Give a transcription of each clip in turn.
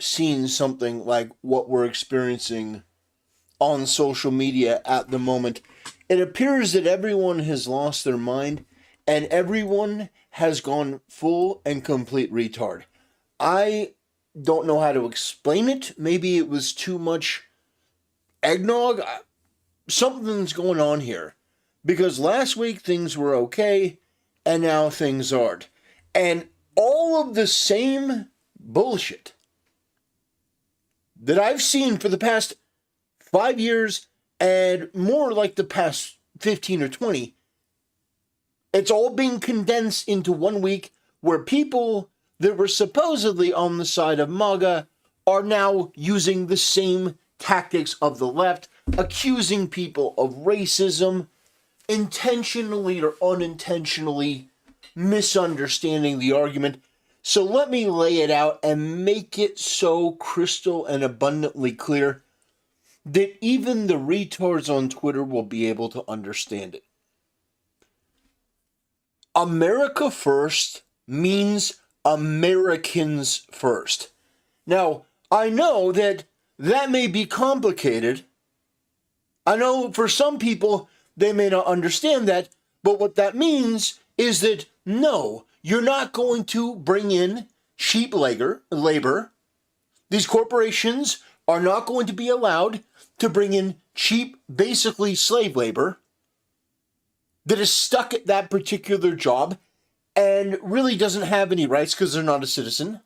seen something like what we're experiencing on social media at the moment. It appears that everyone has lost their mind and everyone has gone full and complete retard. I don't know how to explain it. Maybe it was too much eggnog. Something's going on here. Because last week things were okay and now things aren't. And all of the same bullshit that I've seen for the past 5 years and more like the past 15 or 20, it's all being condensed into 1 week where people that were supposedly on the side of MAGA are now using the same tactics of the left, accusing people of racism, intentionally or unintentionally misunderstanding the argument. So let me lay it out and make it so crystal and abundantly clear that even the retards on Twitter will be able to understand it. America first means Americans first. Now, I know that may be complicated. I know for some people they may not understand that, but what that means is that no, you're not going to bring in cheap labor. These corporations are not going to be allowed to bring in cheap, basically slave labor that is stuck at that particular job and really doesn't have any rights because they're not a citizen.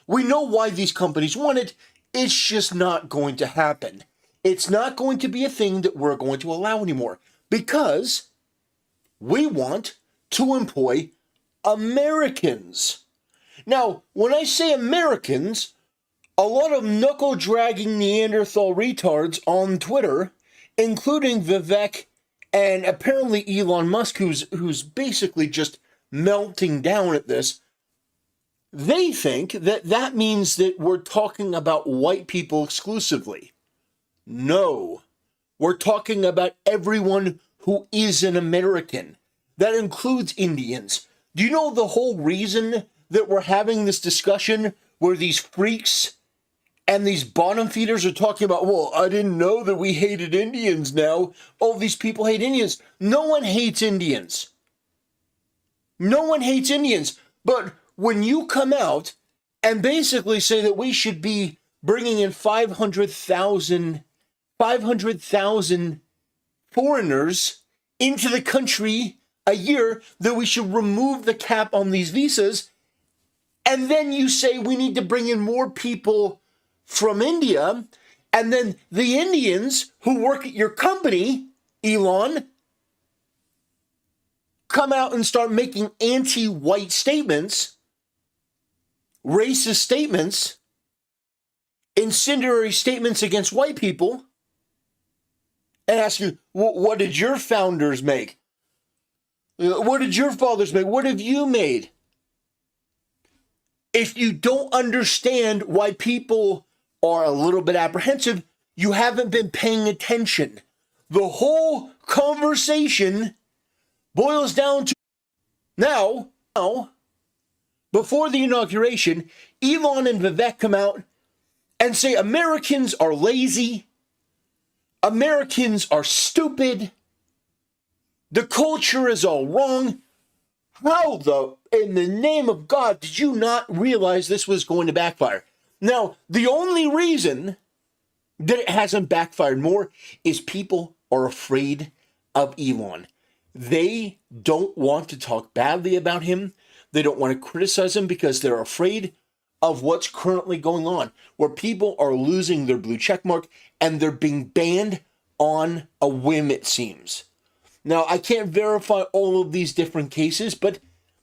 We know why these companies want it. It's just not going to happen. It's not going to be a thing that we're going to allow anymore because we want to employ Americans. Now, when I say Americans, a lot of knuckle-dragging Neanderthal retards on Twitter, including Vivek and apparently Elon Musk, who's basically just melting down at this, they think that means that we're talking about white people exclusively. No, we're talking about everyone who is an American. That includes Indians. Do you know the whole reason that we're having this discussion where these freaks and these bottom feeders are talking about, well, I didn't know that we hated Indians now. Oh, these people hate Indians. No one hates Indians. No one hates Indians. But when you come out and basically say that we should be bringing in 500,000 foreigners into the country a year, that we should remove the cap on these visas, and then you say we need to bring in more people from India, and then the Indians who work at your company, Elon, come out and start making anti-white statements, racist statements, incendiary statements against white people, and ask you, what did your founders make? What did your fathers make? What have you made? If you don't understand why people are a little bit apprehensive, you haven't been paying attention. The whole conversation boils down to now, before the inauguration, Elon and Vivek come out and say Americans are lazy, Americans are stupid, the culture is all wrong. How in the name of God did you not realize this was going to backfire? Now, the only reason that it hasn't backfired more is people are afraid of Elon. They don't want to talk badly about him. They don't want to criticize him because they're afraid of what's currently going on, where people are losing their blue check mark and they're being banned on a whim, it seems. Now, I can't verify all of these different cases, but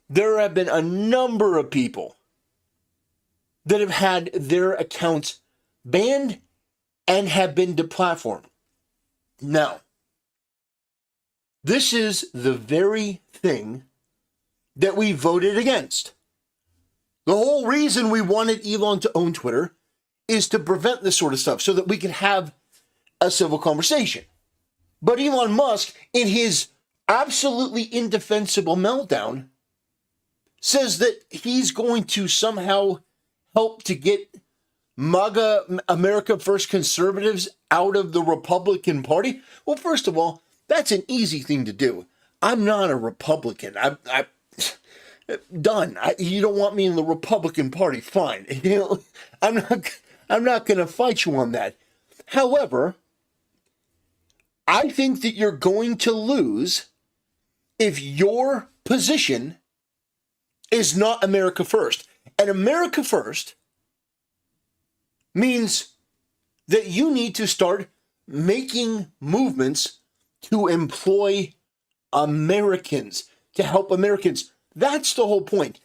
there have been a number of people that have had their accounts banned and have been deplatformed. Now, this is the very thing that we voted against. The whole reason we wanted Elon to own Twitter is to prevent this sort of stuff so that we could have a civil conversation. But Elon Musk, in his absolutely indefensible meltdown, says that he's going to somehow help to get MAGA, America First conservatives out of the Republican Party? Well, first of all, that's an easy thing to do. I'm not a Republican. I done. You don't want me in the Republican Party? Fine. I'm not going to fight you on that. However, I think that you're going to lose if your position is not America First. And America First means that you need to start making movements to employ Americans, to help Americans. That's the whole point.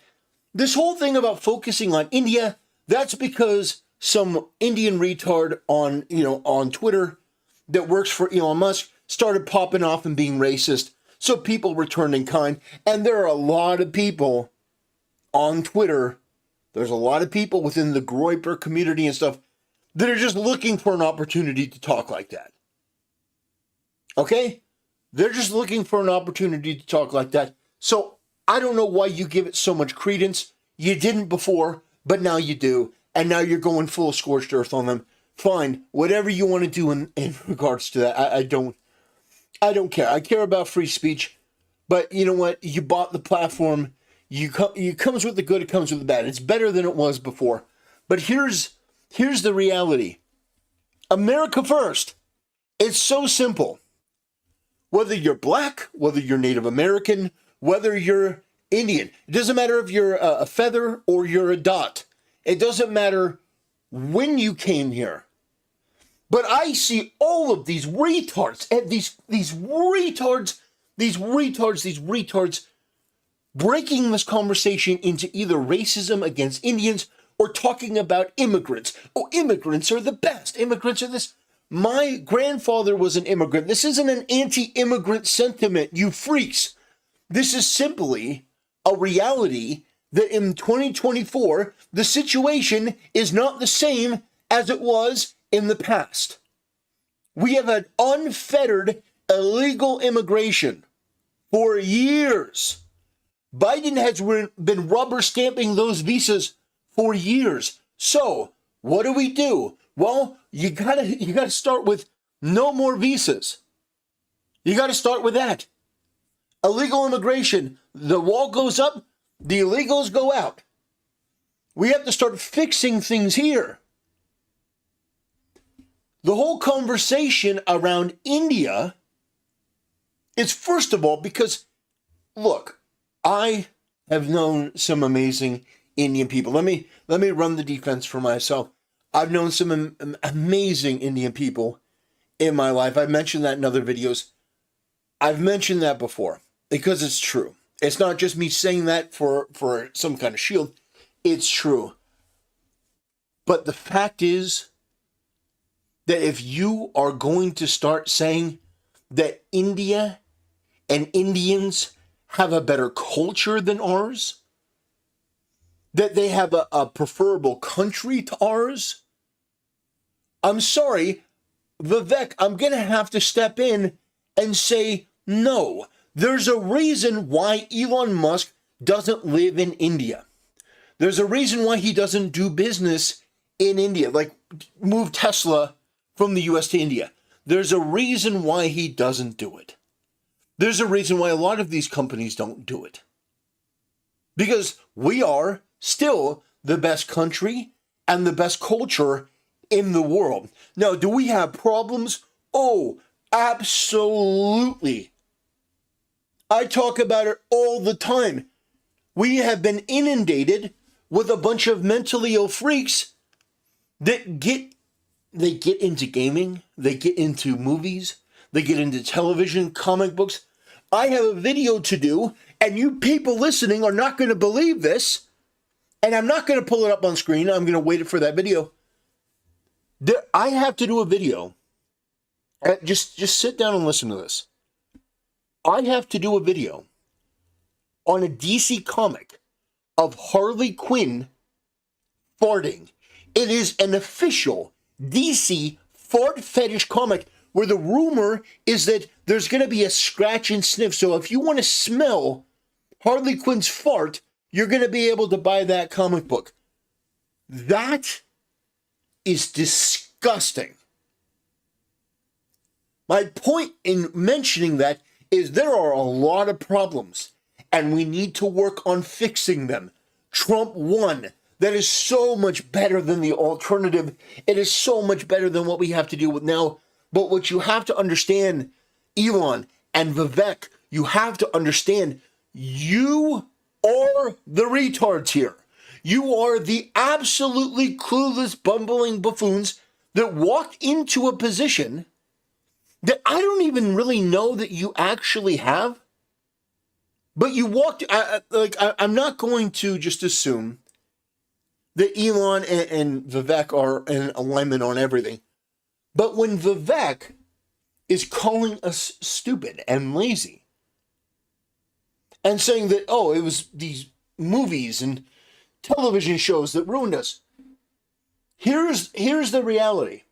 This whole thing about focusing on India, that's because some Indian retard on Twitter that works for Elon Musk started popping off and being racist. So people returned in kind. And there are a lot of people on Twitter, there's a lot of people within the Groyper community and stuff that are just looking for an opportunity to talk like that. Okay? They're just looking for an opportunity to talk like that. So I don't know why you give it so much credence. You didn't before, but now you do. And now you're going full scorched earth on them. Fine. Whatever you want to do in regards to that. I don't care. I care about free speech. But you know what? You bought the platform. It comes with the good, it comes with the bad. It's better than it was before. But here's the reality. America First. It's so simple. Whether you're black, whether you're Native American, whether you're Indian. It doesn't matter if you're a feather or you're a dot. It doesn't matter when you came here. But I see all of these retards, and these retards breaking this conversation into either racism against Indians or talking about immigrants. Oh, immigrants are the best. Immigrants are this. My grandfather was an immigrant. This isn't an anti-immigrant sentiment, you freaks. This is simply a reality that in 2024, the situation is not the same as it was in the past. We have had unfettered illegal immigration for years. Biden has been rubber stamping those visas for years. So what do? Well, you gotta start with no more visas. You gotta start with that. Illegal immigration, the wall goes up, the illegals go out. We have to start fixing things here. The whole conversation around India is, first of all, because, look, I have known some amazing Indian people. Let me run the defense for myself. I've known some amazing Indian people in my life. I've mentioned that in other videos. I've mentioned that before because it's true. It's not just me saying that for some kind of shield. It's true. But the fact is that if you are going to start saying that India and Indians have a better culture than ours, that they have a preferable country to ours, I'm sorry, Vivek, I'm going to have to step in and say no. There's a reason why Elon Musk doesn't live in India. There's a reason why he doesn't do business in India, like move Tesla from the US to India. There's a reason why he doesn't do it. There's a reason why a lot of these companies don't do it. Because we are still the best country and the best culture in the world. Now, do we have problems? Oh, absolutely. I talk about it all the time. We have been inundated with a bunch of mentally ill freaks that get into gaming, they get into movies, they get into television, comic books. I have a video to do, and you people listening are not going to believe this, and I'm not going to pull it up on screen. I'm going to wait for that video. I have to do a video. Just sit down and listen to this. I have to do a video on a DC comic of Harley Quinn farting. It is an official DC fart fetish comic where the rumor is that there's going to be a scratch and sniff. So if you want to smell Harley Quinn's fart, you're going to be able to buy that comic book. That is disgusting. My point in mentioning that is there are a lot of problems, and we need to work on fixing them. Trump won. That is so much better than the alternative. It is so much better than what we have to deal with now. But what you have to understand, Elon and Vivek, you have to understand, you are the retards here. You are the absolutely clueless, bumbling buffoons that walked into a position that I don't even really know that you actually have. But you walked, I'm not going to just assume that Elon and Vivek are in alignment on everything. But when Vivek is calling us stupid and lazy and saying that, oh, it was these movies and television shows that ruined us. Here's the reality.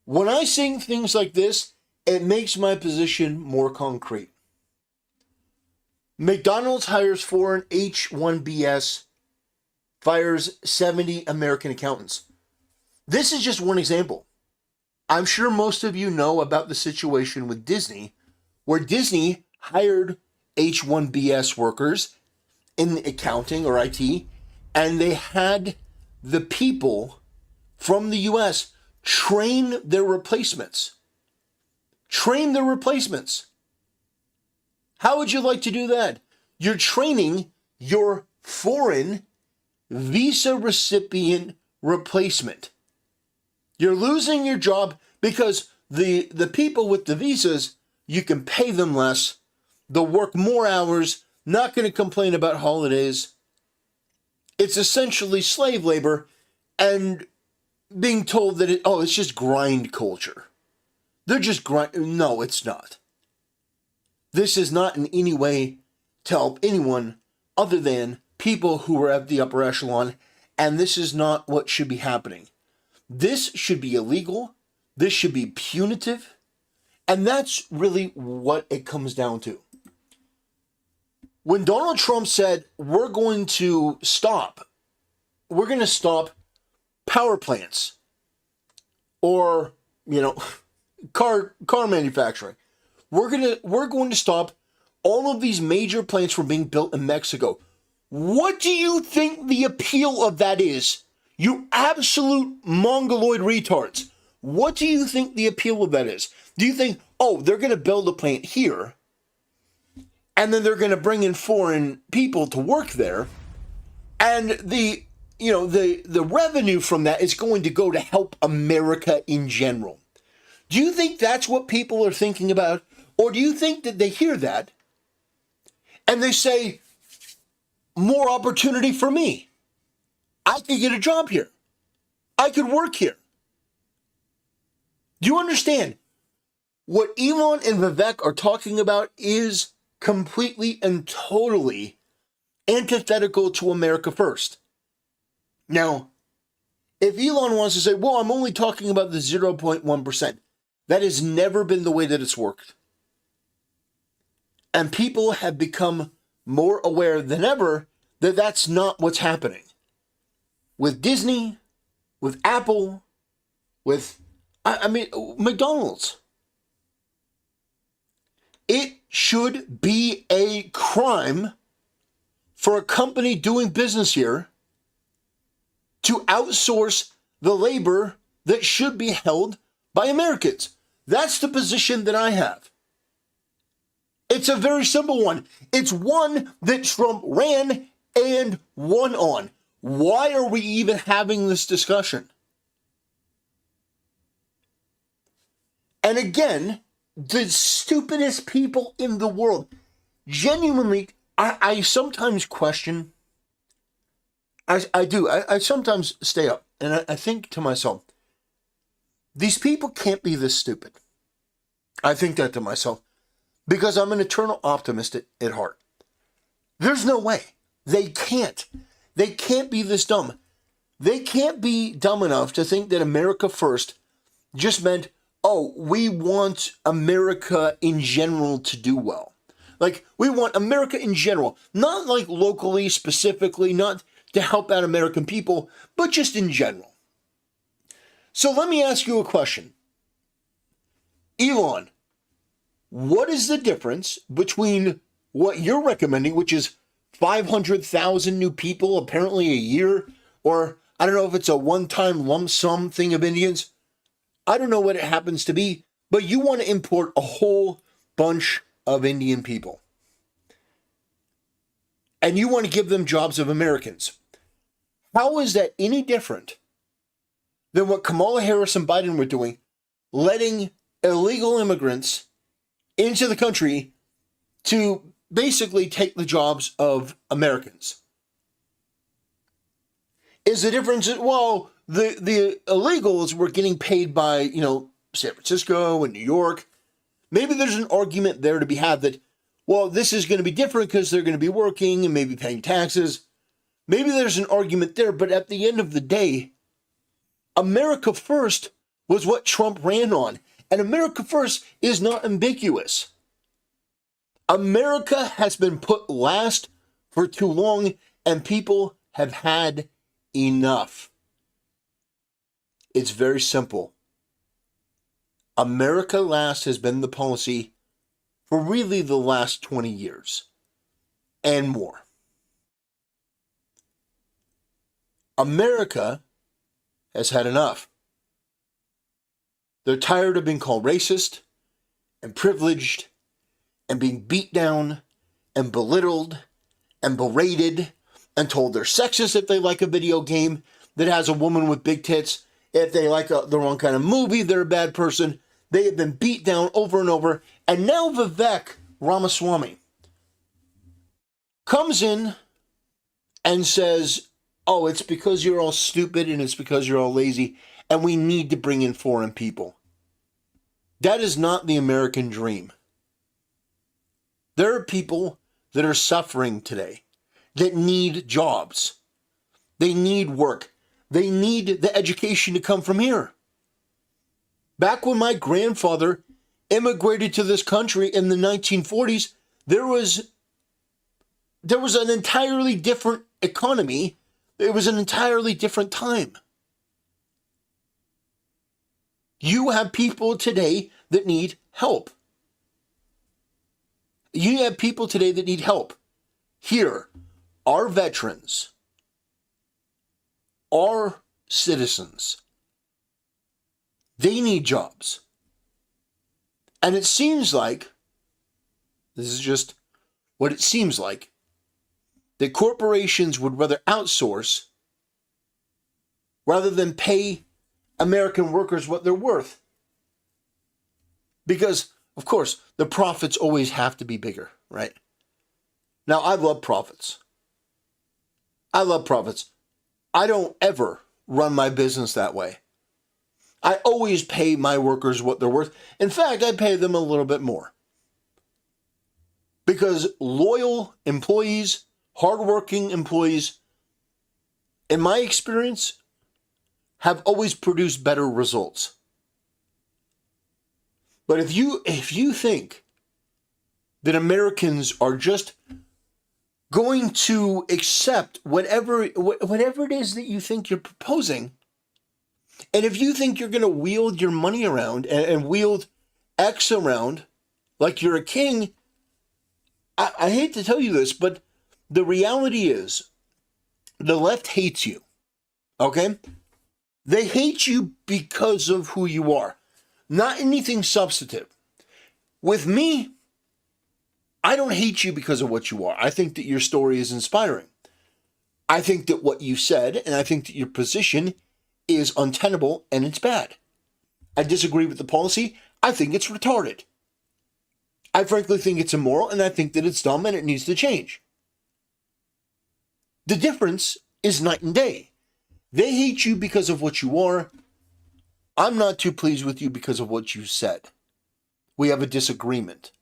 When I say things like this, it makes my position more concrete. McDonald's hires foreign H-1Bs, fires 70 American accountants. This is just one example. I'm sure most of you know about the situation with Disney, where Disney hired H-1Bs workers in accounting or IT, and they had the people from the U.S. train their replacements. Train their replacements. How would you like to do that? You're training your foreign visa recipient replacement. You're losing your job because the people with the visas, you can pay them less. They'll work more hours, not going to complain about holidays. It's essentially slave labor and being told that, it's just grind culture. They're just grind. No, it's not. This is not in any way to help anyone other than people who are at the upper echelon, and this is not what should be happening. This should be illegal. This should be punitive. And that's really what it comes down to. When Donald Trump said, we're going to stop power plants or, car manufacturing. We're going to stop all of these major plants from being built in Mexico. What do you think the appeal of that is? You absolute mongoloid retards. What do you think the appeal of that is? Do you think, they're going to build a plant here, and then they're going to bring in foreign people to work there, and the revenue from that is going to go to help America in general? Do you think that's what people are thinking about? Or do you think that they hear that and they say, more opportunity for me? I could get a job here. I could work here. Do you understand? What Elon and Vivek are talking about is completely and totally antithetical to America First. Now, if Elon wants to say, I'm only talking about the 0.1%, that has never been the way that it's worked. And people have become more aware than ever that that's not what's happening. With Disney, with Apple, with, McDonald's. It should be a crime for a company doing business here to outsource the labor that should be held by Americans. That's the position that I have. It's a very simple one. It's one that Trump ran and won on. Why are we even having this discussion? And again, the stupidest people in the world. Genuinely, I sometimes question. I do. I sometimes stay up and I think to myself, these people can't be this stupid. I think that to myself because I'm an eternal optimist at heart. There's no way. They can't. They can't be this dumb. They can't be dumb enough to think that America First just meant, we want America in general to do well. Like, we want America in general, not like locally, specifically, not to help out American people, but just in general. So let me ask you a question. Elon, what is the difference between what you're recommending, which is 500,000 new people apparently a year, or I don't know if it's a one-time lump sum thing of Indians. I don't know what it happens to be, but you want to import a whole bunch of Indian people. And you want to give them jobs of Americans. How is that any different than what Kamala Harris and Biden were doing, letting illegal immigrants into the country to basically take the jobs of Americans? Is the difference, well, the illegals were getting paid by, San Francisco and New York. Maybe there's an argument there to be had that, well, this is going to be different because they're going to be working and maybe paying taxes. Maybe there's an argument there, but at the end of the day, America First was what Trump ran on. And America First is not ambiguous. America has been put last for too long, and people have had enough. It's very simple. America Last has been the policy for really the last 20 years and more. America has had enough. They're tired of being called racist and privileged and being beat down and belittled and berated and told they're sexist if they like a video game that has a woman with big tits. If they like the wrong kind of movie, they're a bad person. They have been beat down over and over. And now Vivek Ramaswamy comes in and says, oh, it's because you're all stupid and it's because you're all lazy and we need to bring in foreign people. That is not the American dream. There are people that are suffering today that need jobs. They need work. They need the education to come from here. Back when my grandfather immigrated to this country in the 1940s, there was an entirely different economy. It was an entirely different time. You have people today that need help. You have people today that need help. Here, our veterans, our citizens, they need jobs. And it seems like, this is just what it seems like, that corporations would rather outsource rather than pay American workers what they're worth. Because, of course, the profits always have to be bigger, right? Now, I love profits. I love profits. I don't ever run my business that way. I always pay my workers what they're worth. In fact, I pay them a little bit more. Because loyal employees, hardworking employees, in my experience, have always produced better results. But if you think that Americans are just going to accept whatever it is that you think you're proposing, and if you think you're going to wield your money around and wield X around like you're a king, I hate to tell you this, but the reality is the left hates you, okay? They hate you because of who you are, not anything substantive. With me, I don't hate you because of what you are. I think that your story is inspiring. I think that what you said, and I think that your position is untenable and it's bad. I disagree with the policy. I think it's retarded. I frankly think it's immoral, and I think that it's dumb and it needs to change. The difference is night and day. They hate you because of what you are. I'm not too pleased with you because of what you said. We have a disagreement.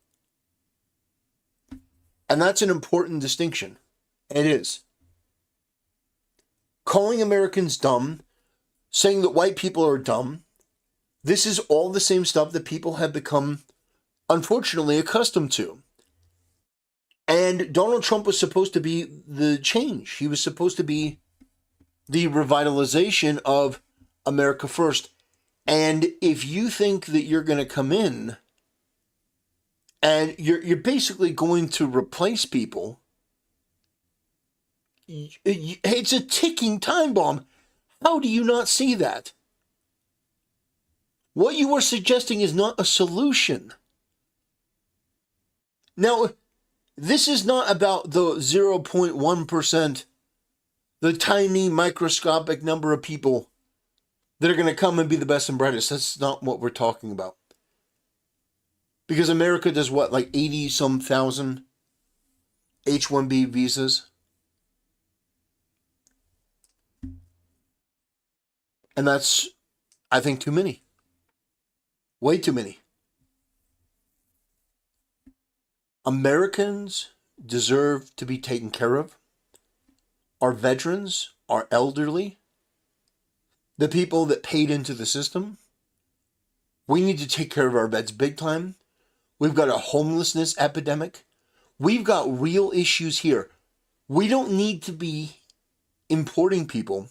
And that's an important distinction. It is. Calling Americans dumb, saying that white people are dumb, this is all the same stuff that people have become, unfortunately, accustomed to. And Donald Trump was supposed to be the change. He was supposed to be the revitalization of America First. And if you think that you're going to come in and you're basically going to replace people, it's a ticking time bomb. How do you not see that? What you are suggesting is not a solution. Now, this is not about the 0.1%, the tiny microscopic number of people that are going to come and be the best and brightest. That's not what we're talking about. Because America does what, like 80-some thousand H-1B visas? And that's, I think, too many. Way too many. Americans deserve to be taken care of. Our veterans, our elderly, the people that paid into the system. We need to take care of our vets big time. We've got a homelessness epidemic. We've got real issues here. We don't need to be importing people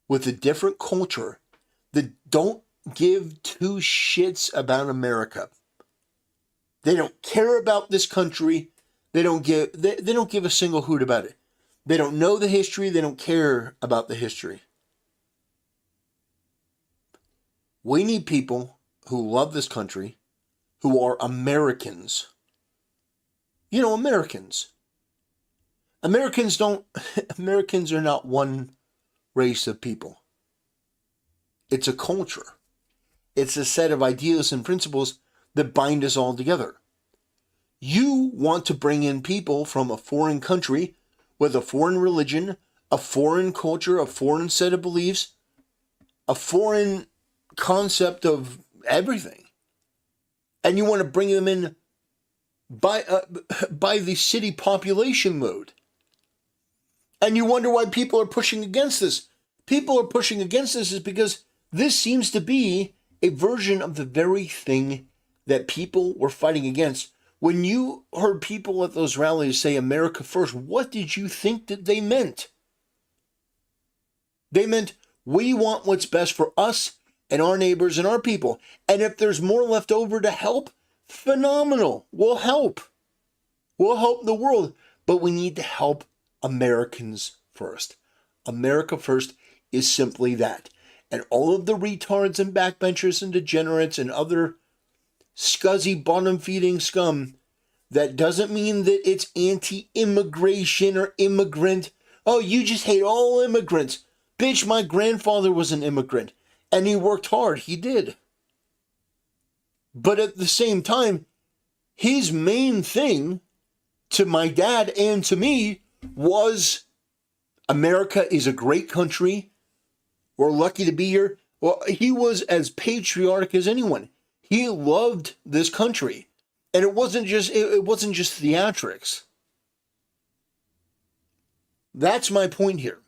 with a different culture that don't give two shits about America. They don't care about this country. They don't give a single hoot about it. They don't know the history. They don't care about the history. We need people who love this country, who are Americans. You know, Americans. Americans are not one race of people. It's a culture. It's a set of ideas and principles that bind us all together. You want to bring in people from a foreign country with a foreign religion, a foreign culture, a foreign set of beliefs, a foreign concept of everything. And you want to bring them in by the city population load. And you wonder why people are pushing against this. People are pushing against this is because this seems to be a version of the very thing that people were fighting against. When you heard people at those rallies say America first, what did you think that they meant? They meant we want what's best for us and our neighbors and our people. And if there's more left over to help, phenomenal. We'll help. We'll help the world. But we need to help Americans first. America first is simply that. And all of the retards and backbenchers and degenerates and other scuzzy bottom-feeding scum, that doesn't mean that it's anti-immigration or immigrant. Oh, you just hate all immigrants. Bitch, my grandfather was an immigrant, and he worked hard. He did. But at the same time, his main thing to my dad and to me was America is a great country. We're lucky to be here. Well, he was as patriotic as anyone. He loved this country. And it wasn't just theatrics. That's my point here.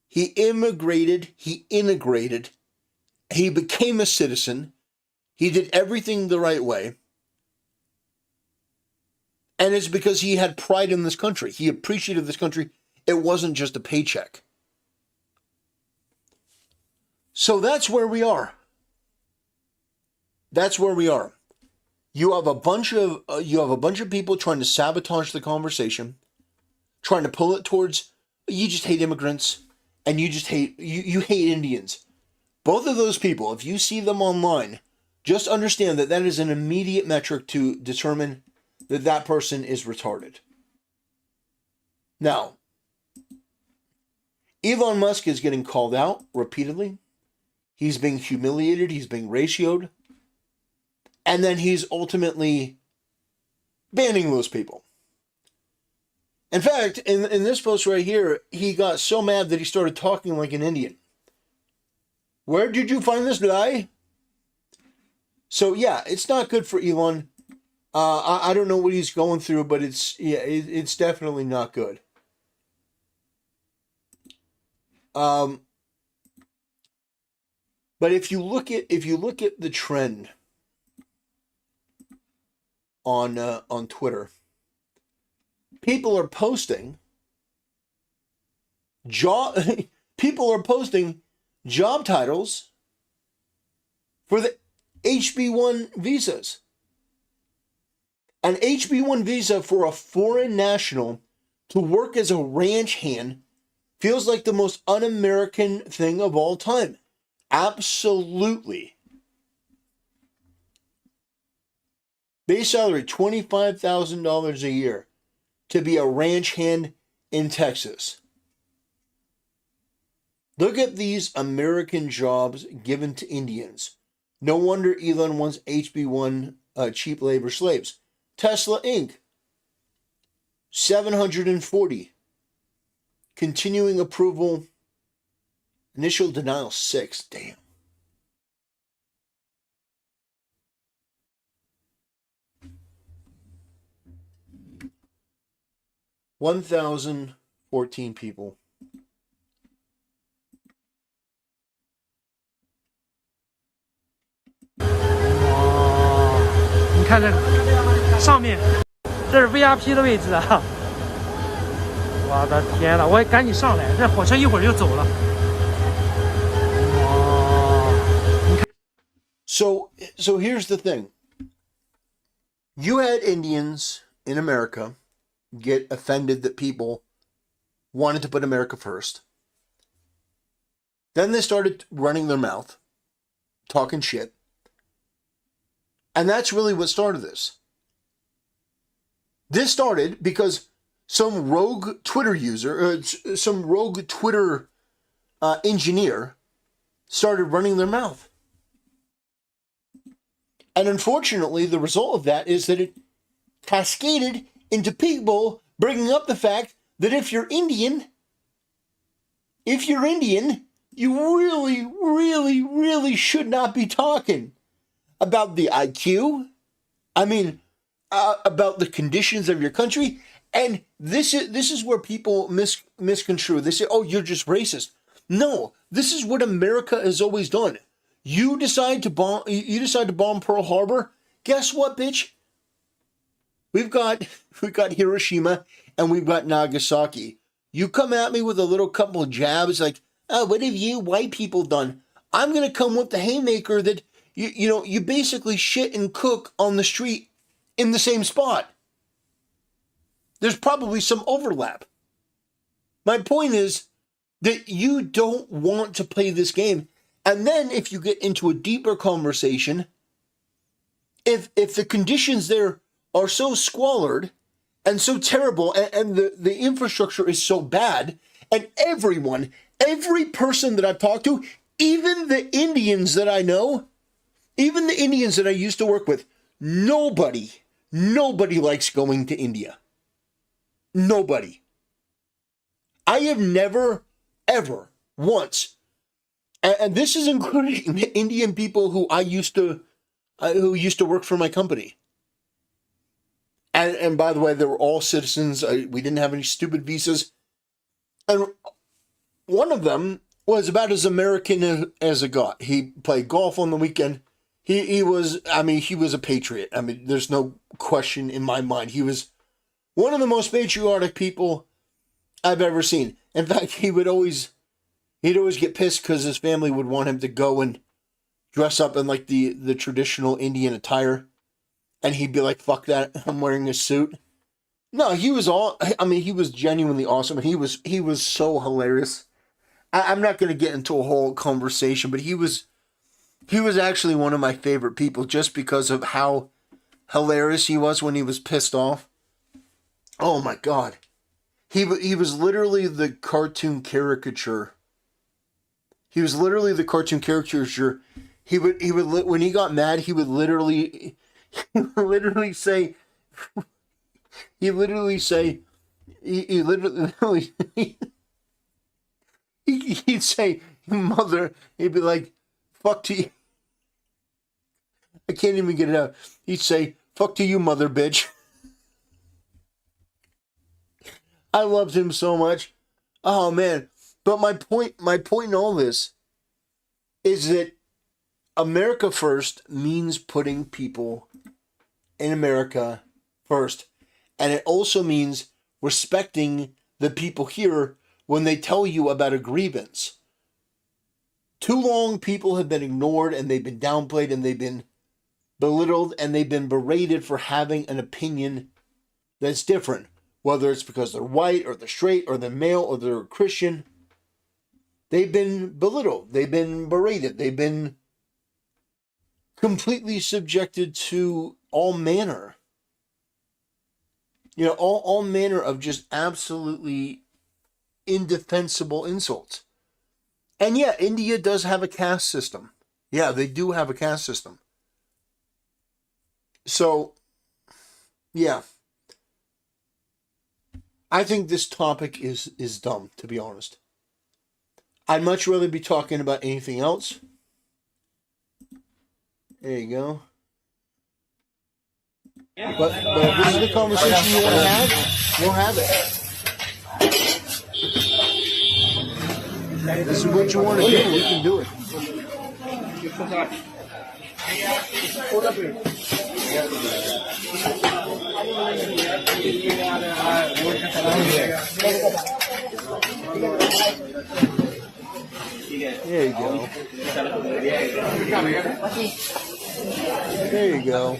He immigrated, he integrated, he became a citizen, he did everything the right way. And it's because he had pride in this country. He appreciated this country. It wasn't just a paycheck. So that's where we are. That's where we are. You have a bunch of people trying to sabotage the conversation, trying to pull it towards you just hate immigrants and you just hate you hate Indians. Both of those people, if you see them online, just understand that that is an immediate metric to determine that that person is retarded. Now, Elon Musk is getting called out repeatedly. He's being humiliated. He's being ratioed. And then he's ultimately banning those people. In fact, in this post right here, he got so mad that he started talking like an Indian. Where did you find this guy? So yeah, it's not good for Elon. I don't know what he's going through, but it's definitely not good. But if you look at the trend on Twitter, people are posting job titles for the HB1 visas. An HB1 visa for a foreign national to work as a ranch hand feels like the most un-American thing of all time. Absolutely. Base salary, $25,000 a year to be a ranch hand in Texas. Look at these American jobs given to Indians. No wonder Elon wants HB1 cheap labor slaves. Tesla Inc. 740. Continuing approval. Initial denial 6. Damn. $1,014 people. 你看这上面，这是 VIP 的位置啊！我的天呐，我也赶紧上来，这火车一会儿就走了。So here's the thing. You had Indians in America get offended that people wanted to put America first. Then they started running their mouth, talking shit. And that's really what started this. This started because some rogue Twitter user, some rogue Twitter engineer started running their mouth. And unfortunately, the result of that is that it cascaded into people bringing up the fact that if you're Indian, you really, really, really should not be talking about the IQ. I mean, about the conditions of your country. And this is where people misconstrue. They say, "Oh, you're just racist." No, this is what America has always done. You decide to bomb Pearl Harbor. Guess what, bitch? We've got Hiroshima and we've got Nagasaki. You come at me with a little couple of jabs like, "Oh, what have you white people done?" I'm gonna come with the haymaker that you basically shit and cook on the street in the same spot. There's probably some overlap. My point is that you don't want to play this game. And then if you get into a deeper conversation, if the conditions there are so squalid and so terrible and the infrastructure is so bad, and every person that I've talked to, even the Indians that I know, even the Indians that I used to work with, nobody likes going to India. Nobody. I have never, ever, once, and this is including the Indian people who used to work for my company. And by the way, they were all citizens. We didn't have any stupid visas. And one of them was about as American as it got. He played golf on the weekend. He was a patriot. I mean, there's no question in my mind. He was one of the most patriotic people I've ever seen. In fact, he'd always get pissed because his family would want him to go and dress up in like the traditional Indian attire. And he'd be like, "Fuck that, I'm wearing a suit." No, he was genuinely awesome. And he was so hilarious. I'm not going to get into a whole conversation, but he was actually one of my favorite people just because of how hilarious he was when he was pissed off. Oh my God. He was literally the cartoon caricature. He was literally the cartoon caricature. He would when he got mad, he would literally say, he'd say, "Mother," he'd be like, "Fuck to you." I can't even get it out. He'd say, "Fuck to you, mother bitch." I loved him so much. Oh man. But my point in all this is that America first means putting people in America first. And it also means respecting the people here when they tell you about a grievance. Too long people have been ignored and they've been downplayed and they've been belittled and they've been berated for having an opinion that's different. Whether it's because they're white or they're straight or they're male or they're Christian. They've been belittled. They've been berated. They've been completely subjected to all manner. All manner of just absolutely indefensible insults. And yeah, India does have a caste system. Yeah, they do have a caste system. So, yeah. I think this topic is dumb, to be honest. I'd much rather be talking about anything else. There you go. But if this is the conversation you want to have, we'll have it. If this is what you want to do, we can do it. There you go. There you go.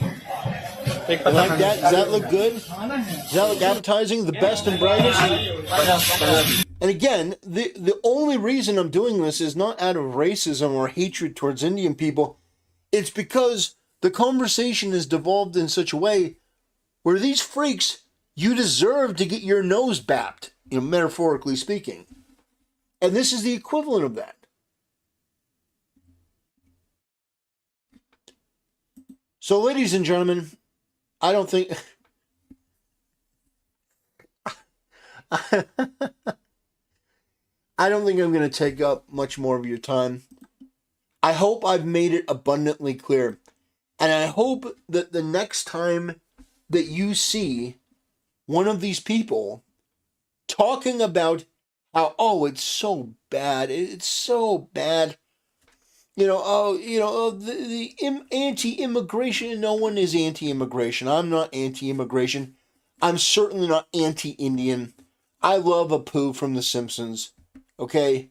Like that? Does that look good? Does that look appetizing? The best and brightest? And again, the only reason I'm doing this is not out of racism or hatred towards Indian people. It's because the conversation has devolved in such a way where these freaks, you deserve to get your nose bapped, metaphorically speaking. And this is the equivalent of that. So, ladies and gentlemen, I don't think... I don't think I'm going to take up much more of your time. I hope I've made it abundantly clear. And I hope that the next time that you see one of these people talking about how, it's so bad, it's so bad, the anti-immigration, no one is anti-immigration. I'm not anti-immigration. I'm certainly not anti-Indian. I love Apu from The Simpsons. Okay?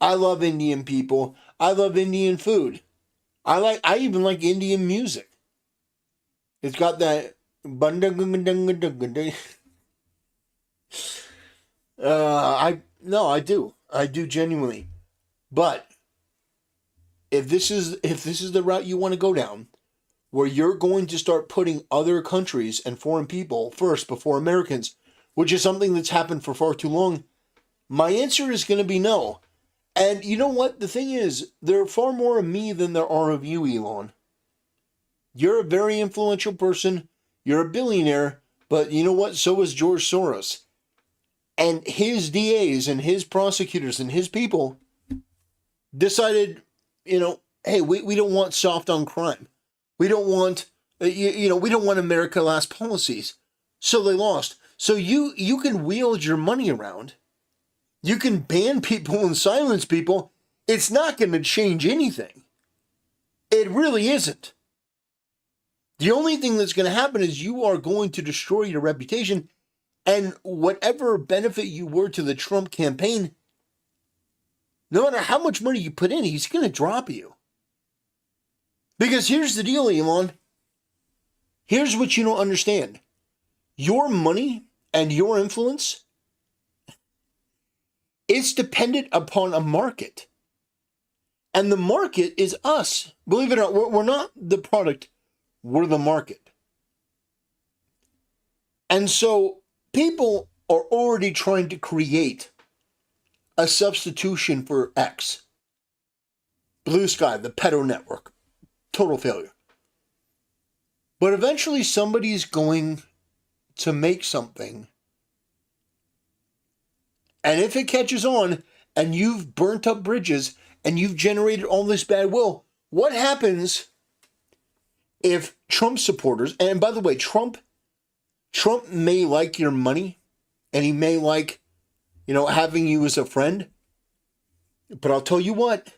I love Indian people. I love Indian food. I even like Indian music. It's got that I do. I do genuinely. But if this is the route you want to go down, where you're going to start putting other countries and foreign people first before Americans, which is something that's happened for far too long, my answer is going to be no. And you know what? The thing is, there are far more of me than there are of you, Elon. You're a very influential person. You're a billionaire. But you know what? So is George Soros. And his DAs and his prosecutors and his people decided, hey, we don't want soft on crime. We don't want, we don't want America last policies. So they lost. So you can wield your money around. You can ban people and silence people. It's not going to change anything. It really isn't. The only thing that's going to happen is you are going to destroy your reputation, and whatever benefit you were to the Trump campaign, no matter how much money you put in, he's going to drop you. Because here's the deal, Elon. Here's what you don't understand. Your money and your influence, it's dependent upon a market. And the market is us. Believe it or not, we're not the product, we're the market. And so people are already trying to create a substitution for X. Blue Sky, the pedo network. Total failure. But eventually somebody's going to make something. And if it catches on and you've burnt up bridges and you've generated all this bad will, what happens if Trump supporters, and by the way, Trump may like your money and he may like, having you as a friend. But I'll tell you what,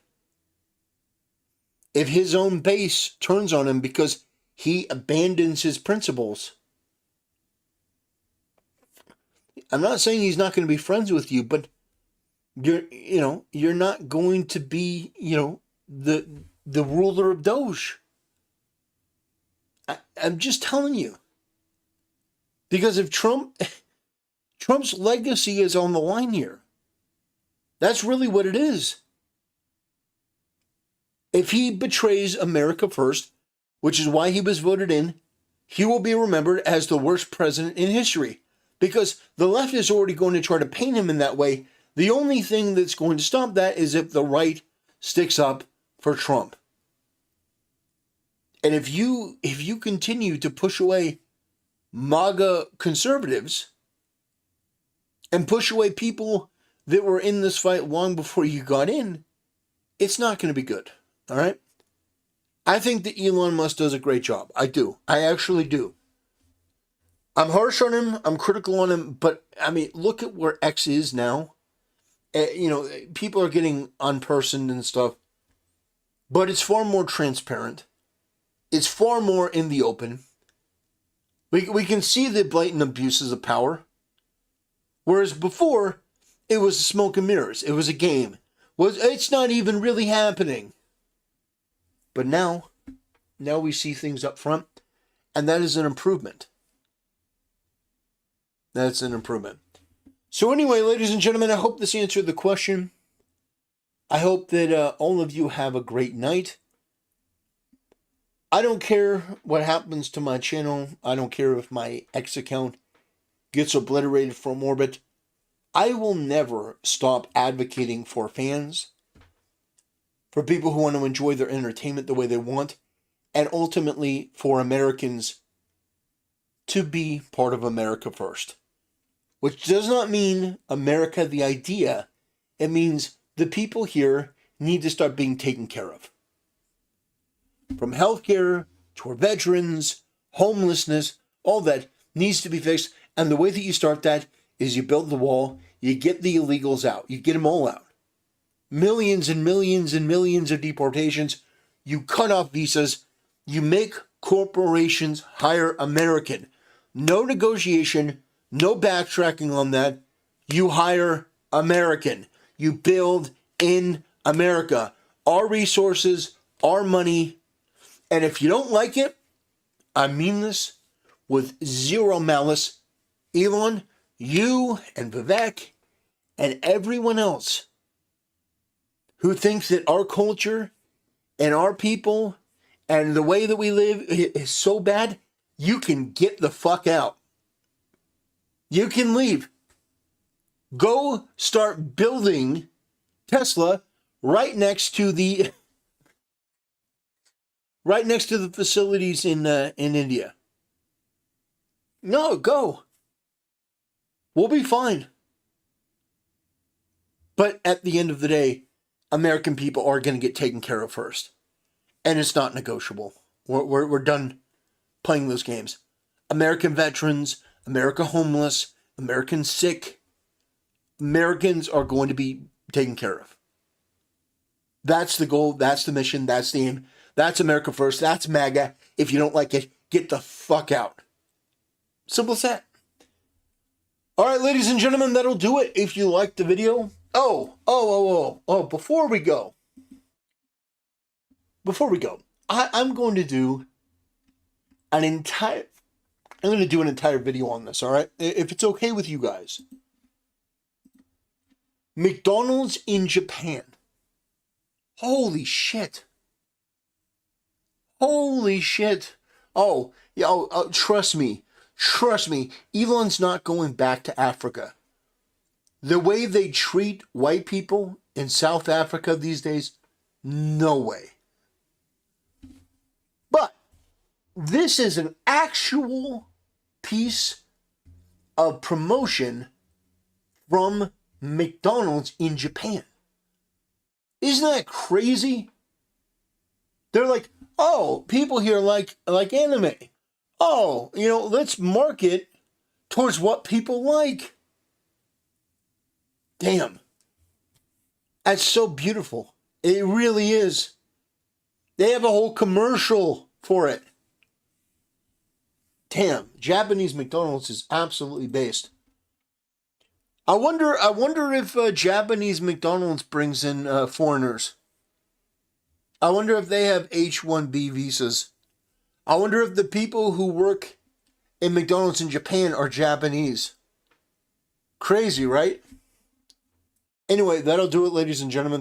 if his own base turns on him because he abandons his principles, I'm not saying he's not going to be friends with you, but you're not going to be, the ruler of Doge. I'm just telling you. Because if Trump's legacy is on the line here. That's really what it is. If he betrays America first, which is why he was voted in, he will be remembered as the worst president in history. Because the left is already going to try to paint him in that way. The only thing that's going to stop that is if the right sticks up for Trump. And if you continue to push away MAGA conservatives and push away people that were in this fight long before you got in, it's not going to be good. All right? I think that Elon Musk does a great job. I do. I actually do. I'm harsh on him. I'm critical on him. But, I mean, look at where X is now. People are getting unpersoned and stuff. But it's far more transparent. It's far more in the open. We can see the blatant abuses of power. Whereas before, it was smoke and mirrors. It was a game. It's not even really happening. But now we see things up front, and that is an improvement. That's an improvement. So anyway, ladies and gentlemen, I hope this answered the question. I hope that all of you have a great night. I don't care what happens to my channel. I don't care if my X account gets obliterated from orbit. I will never stop advocating for fans, for people who want to enjoy their entertainment the way they want, and ultimately for Americans to be part of America first. Which does not mean America the idea. It means the people here need to start being taken care of. From healthcare to our veterans, homelessness, all that needs to be fixed. And the way that you start that is you build the wall, you get the illegals out, you get them all out. Millions and millions and millions of deportations, you cut off visas, you make corporations hire American. No negotiation, no backtracking on that. You hire American. You build in America. Our resources, our money. And if you don't like it, I mean this with zero malice. Elon, you and Vivek and everyone else who thinks that our culture and our people and the way that we live is so bad, you can get the fuck out. You can leave. Go start building Tesla right next to the facilities in India. No, go. We'll be fine. But at the end of the day, American people are going to get taken care of first. And it's not negotiable. We're done playing those games. American veterans, America homeless, American sick, Americans are going to be taken care of. That's the goal. That's the mission. That's the aim. That's America first. That's MAGA. If you don't like it, get the fuck out. Simple as that. All right, ladies and gentlemen, that'll do it. If you liked the video. Before we go, I'm going to do an entire video on this, all right? If it's okay with you guys. McDonald's in Japan. Holy shit. Holy shit. Oh, trust me. Trust me. Elon's not going back to Africa. The way they treat white people in South Africa these days, no way. But this is an actual piece of promotion from McDonald's in Japan. Isn't that crazy? They're like, oh, people here like anime. Oh, let's market towards what people like. Damn. That's so beautiful. It really is. They have a whole commercial for it. Damn. Japanese McDonald's is absolutely based. I wonder if Japanese McDonald's brings in foreigners. I wonder if they have H-1B visas. I wonder if the people who work in McDonald's in Japan are Japanese. Crazy, right? Anyway, that'll do it, ladies and gentlemen.